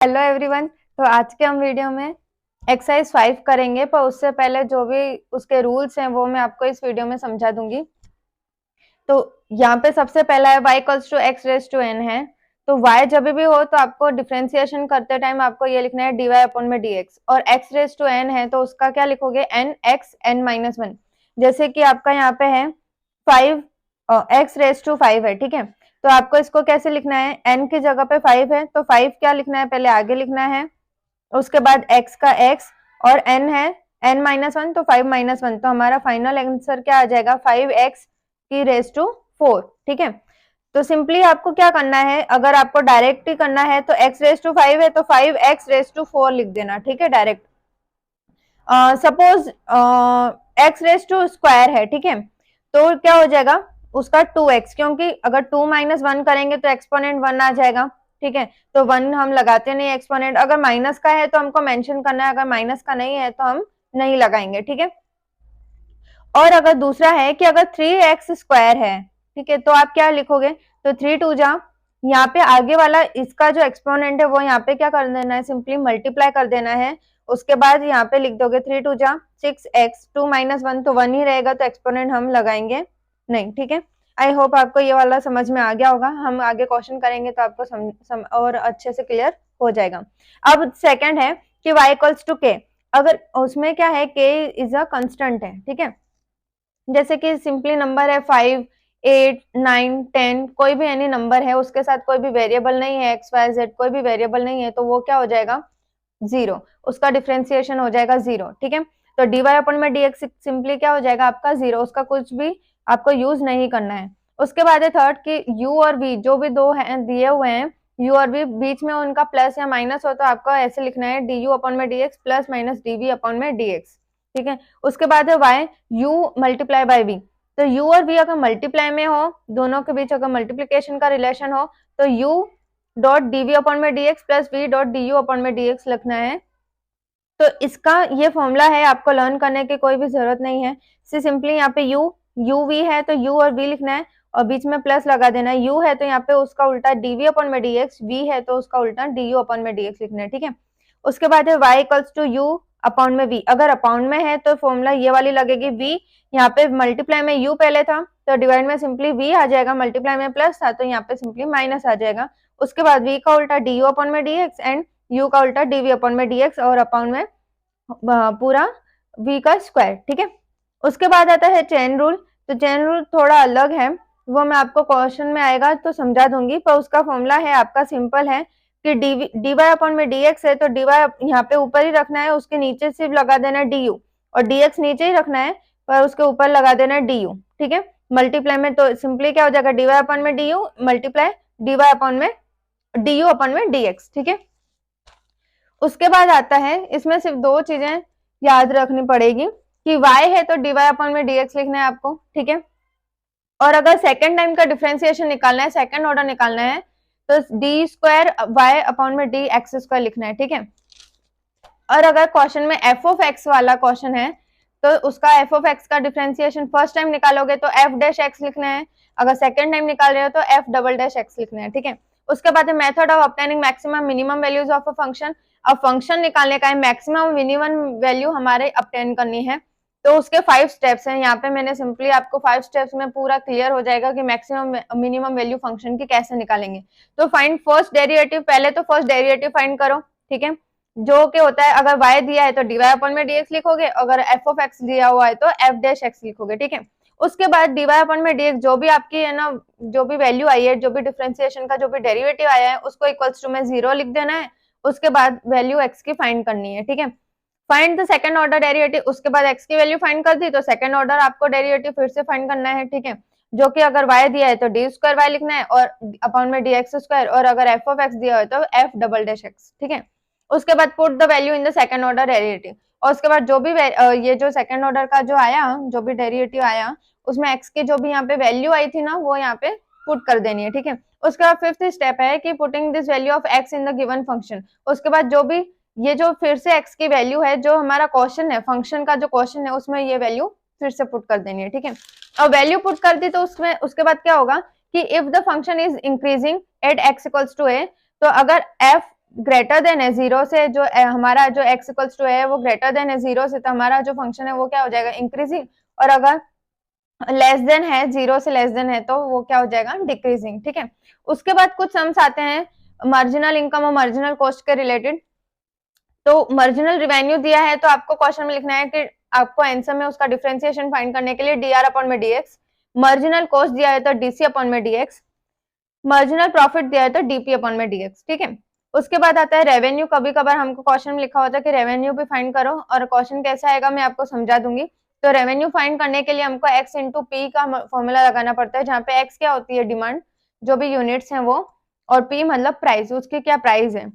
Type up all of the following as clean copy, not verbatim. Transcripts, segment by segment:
Hello everyone. तो आज के हम वीडियो में एक्सरसाइज 5 करेंगे, पर उससे पहले जो भी उसके रूल्स हैं वो मैं आपको इस वीडियो में समझा दूंगी। तो यहाँ पे सबसे पहला है y equals to x raise to n है। तो y जब भी हो तो आपको डिफरेंशिएशन करते टाइम आपको ये लिखना है dy अपॉन में dx, और x रेज टू n है तो उसका क्या लिखोगे n x n minus one. जैसे कि आपका यहाँ पे है 5 x रेज टू 5 है, ठीक है। तो आपको इसको कैसे लिखना है, n की जगह पे 5 है तो 5 क्या लिखना है, पहले आगे लिखना है, उसके बाद x का x, और n है n माइनस वन, तो 5 माइनस वन, तो हमारा फाइनल आंसर क्या आ जाएगा 5x की रेज टू 4, ठीक है। तो सिंपली आपको क्या करना है, अगर आपको डायरेक्ट ही करना है तो x रेज टू 5 है तो 5x रेज टू 4 लिख देना, ठीक है, direct. Suppose x raise to square है, ठीक है, तो क्या हो जाएगा उसका 2x, क्योंकि अगर 2 माइनस वन करेंगे तो एक्सपोनेंट 1 आ जाएगा, ठीक है। तो 1 हम लगाते नहीं एक्सपोनेंट, अगर माइनस का है तो हमको मेंशन करना है, अगर माइनस का नहीं है तो हम नहीं लगाएंगे, ठीक है। और अगर दूसरा है कि अगर 3x स्क्वायर है, ठीक है, तो आप क्या लिखोगे, तो 3 टू जा, यहाँ पे आगे वाला इसका जो एक्सपोनेंट है वो यहाँ पे क्या कर देना है, सिंपली मल्टीप्लाई कर देना है। उसके बाद यहाँ पे लिख दोगे 3 टू जा 6x, 2 माइनस वन तो 1 ही रहेगा, तो एक्सपोनेंट हम लगाएंगे नहीं, ठीक है। आई होप आपको ये वाला समझ में आ गया होगा। हम आगे क्वेश्चन करेंगे तो आपको और अच्छे से क्लियर हो जाएगा। अब सेकंड है कि y इक्वल्स टू k, अगर उसमें क्या है k इज अ कंस्टेंट है, ठीक है। जैसे कि सिंपली नंबर है 5, 8, 9, 10, कोई भी एनी नंबर है, उसके साथ कोई भी वेरिएबल नहीं है, एक्स वाई जेड कोई भी वेरिएबल नहीं है, तो वो क्या हो जाएगा जीरो, उसका डिफरेंशिएशन हो जाएगा जीरो, ठीक है। तो dy अपन में dx सिंपली क्या हो जाएगा आपका जीरो, उसका कुछ भी आपको यूज नहीं करना है। उसके बाद है थर्ड कि u और v जो भी दो हैं दिए हुए हैं, u और v बीच में उनका प्लस या माइनस हो तो आपको ऐसे लिखना है du अपन में dx प्लस माइनस dv अपन में dx, ठीक है। उसके बाद है y u multiply by v, तो u और v अगर मल्टीप्लाई में हो, दोनों के बीच अगर मल्टीप्लीकेशन का रिलेशन हो, तो u डॉट dv अपॉन में dx plus v dot du upon में dx लिखना है। तो इसका ये फॉर्मूला है, आपको लर्न करने की कोई भी जरूरत नहीं है। सिंपली यहाँ पे u v है तो u और v लिखना है, और बीच में प्लस लगा देना है। u है तो यहाँ पे उसका उल्टा dv अपॉन में dx, v है तो उसका उल्टा du अपॉन में dx लिखना है, ठीक है। उसके बाद है y equals to u upon में v, अगर अपॉन में है तो फॉर्मूला ये वाली लगेगी v, यहाँ पे मल्टीप्लाई में u पहले था तो डिवाइड में सिंपली v आ जाएगा, मल्टीप्लाई में प्लस था तो यहाँ पे सिंपली माइनस आ जाएगा। उसके बाद v का उल्टा du अपॉन में dx एंड u का उल्टा dv अपॉन में dx, और अपॉन में पूरा v का स्क्वायर, ठीक है। उसके बाद आता है चेन रूल, तो चेन रूल थोड़ा अलग है, वो मैं आपको क्वेश्चन में आएगा तो समझा दूंगी, पर उसका फॉर्मूला है आपका सिंपल है कि dy अपॉन में dx है तो dy यहाँ पे ऊपर ही रखना है, उसके नीचे सिर्फ लगा देना है du, और dx नीचे ही रखना है पर उसके ऊपर लगा देना है du, ठीक है। मल्टीप्लाई में तो सिंपली क्या हो जाएगा dy अपॉन में du मल्टीप्लाई dy अपॉन में du अपॉन में dx, ठीक है। उसके बाद आता है, इसमें सिर्फ दो चीजें याद रखनी पड़ेगी कि y है तो dy अपॉन में dx लिखना है आपको, ठीक है। और अगर सेकेंड टाइम का डिफरेंशिएशन निकालना है, सेकेंड ऑर्डर निकालना है, तो डी स्क्वायर वाई अपॉन में डी एक्स स्क्वायर लिखना है, ठीक है। और अगर क्वेश्चन में एफ ऑफ एक्स वाला क्वेश्चन है तो उसका एफ ऑफ एक्स का डिफरेंशिएशन फर्स्ट टाइम निकालोगे तो एफ डैश एक्स लिखना है, अगर सेकेंड टाइम निकाल रहे हो तो एफ डबल डैश एक्स लिखना है, ठीक है। उसके बाद है method of obtaining maximum minimum values of a function. अब फंक्शन निकालने का है, मैक्सिमम मिनिमम वैल्यू हमारे ऑब्टेन करनी है, तो उसके 5 स्टेप्स हैं। यहाँ पे मैंने सिंपली आपको 5 स्टेप्स में पूरा क्लियर हो जाएगा कि मैक्सिमम मिनिमम वैल्यू फंक्शन की कैसे निकालेंगे। तो फाइंड फर्स्ट डेरिवेटिव, पहले तो फर्स्ट डेरिवेटिव फाइंड करो, ठीक है, जो कि होता है अगर y दिया है तो dy अपॉन में dx लिखोगे, अगर f ऑफ x दिया हुआ है तो f डैश x लिखोगे, ठीक है। उसके बाद dy अपॉन में dx जो भी आपकी है ना, जो भी वैल्यू आई है, जो भी डिफरेंशिएशन का जो भी डेरिवेटिव आया है उसको इक्वल्स टू में 0 लिख देना है। उसके बाद वैल्यू x की फाइंड करनी है, ठीक है। Find the second order derivative, उसके बाद x की वैल्यू फाइंड कर दी तो सेकंड ऑर्डर आपको डेरिवेटिव फिर से फाइंड करना है, ठीक है, जो कि अगर y दिया है तो डी स्क्वायर वाई लिखना है और अपॉन में dx स्क्वायर, और अगर f ऑफ x दिया है तो f डबल डैश x, ठीक है। उसके बाद put the value in the second order derivative, और उसके बाद जो भी ये जो सेकंड ऑर्डर का जो आया, जो भी डेरिवेटिव आया उसमें x की जो भी यहाँ पे वैल्यू आई थी ना वो यहाँ पे पुट कर देनी है, ठीक है। उसके बाद फिफ्थ स्टेप है कि putting this value of x in the given function. उसके बाद जो भी ये जो फिर से x की वैल्यू है, जो हमारा क्वेश्चन है, फंक्शन का जो क्वेश्चन है उसमें ये वैल्यू फिर से पुट कर देनी है, ठीक है। और वैल्यू पुट कर दी तो उसमें उसके बाद क्या होगा कि if the function is increasing at x equals to a, तो अगर f ग्रेटर देन है जीरो से, जो हमारा जो x इक्वल्स टू है वो ग्रेटर देन है जीरो से, तो हमारा जो फंक्शन है वो क्या हो जाएगा, इंक्रीजिंग। और अगर लेस देन है, जीरो से लेस देन है, तो वो क्या हो जाएगा, डिक्रीजिंग। ठीक है, उसके बाद कुछ सम्स आते हैं मार्जिनल इनकम और मार्जिनल कॉस्ट के रिलेटेड। तो मार्जिनल रिवेन्यू दिया है, तो आपको क्वेश्चन में लिखना है कि आपको आंसर में उसका डिफरेंशिएशन फाइंड करने के लिए dr अपॉन में dx, मार्जिनल कॉस्ट दिया है तो dc अपॉन में dx, मार्जिनल प्रॉफिट दिया है तो dp अपॉन में dx। ठीक है, उसके बाद आता है रेवेन्यू। कभी कभार हमको क्वेश्चन में लिखा होता है कि रेवेन्यू भी फाइंड करो, और क्वेश्चन कैसा आएगा मैं आपको समझा दूंगी। तो रेवेन्यू फाइंड करने के लिए हमको x इंटू पी का फॉर्मूला लगाना पड़ता है, जहाँ पे x क्या होती है, डिमांड, जो भी यूनिट्स हैं वो, और p मतलब प्राइस, उसकी क्या प्राइस है।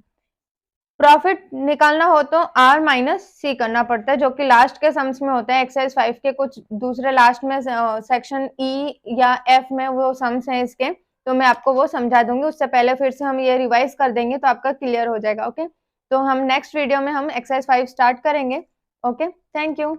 प्रॉफिट निकालना हो तो आर माइनस सी करना पड़ता है, जो कि लास्ट के सम्स में होता है। एक्सरसाइज 5 के कुछ दूसरे लास्ट में सेक्शन ई या एफ में वो सम्स हैं इसके, तो मैं आपको वो समझा दूंगी। उससे पहले फिर से हम ये रिवाइज कर देंगे तो आपका क्लियर हो जाएगा। ओके, तो हम नेक्स्ट वीडियो में हम एक्सरसाइज 5 स्टार्ट करेंगे। Okay, thank you.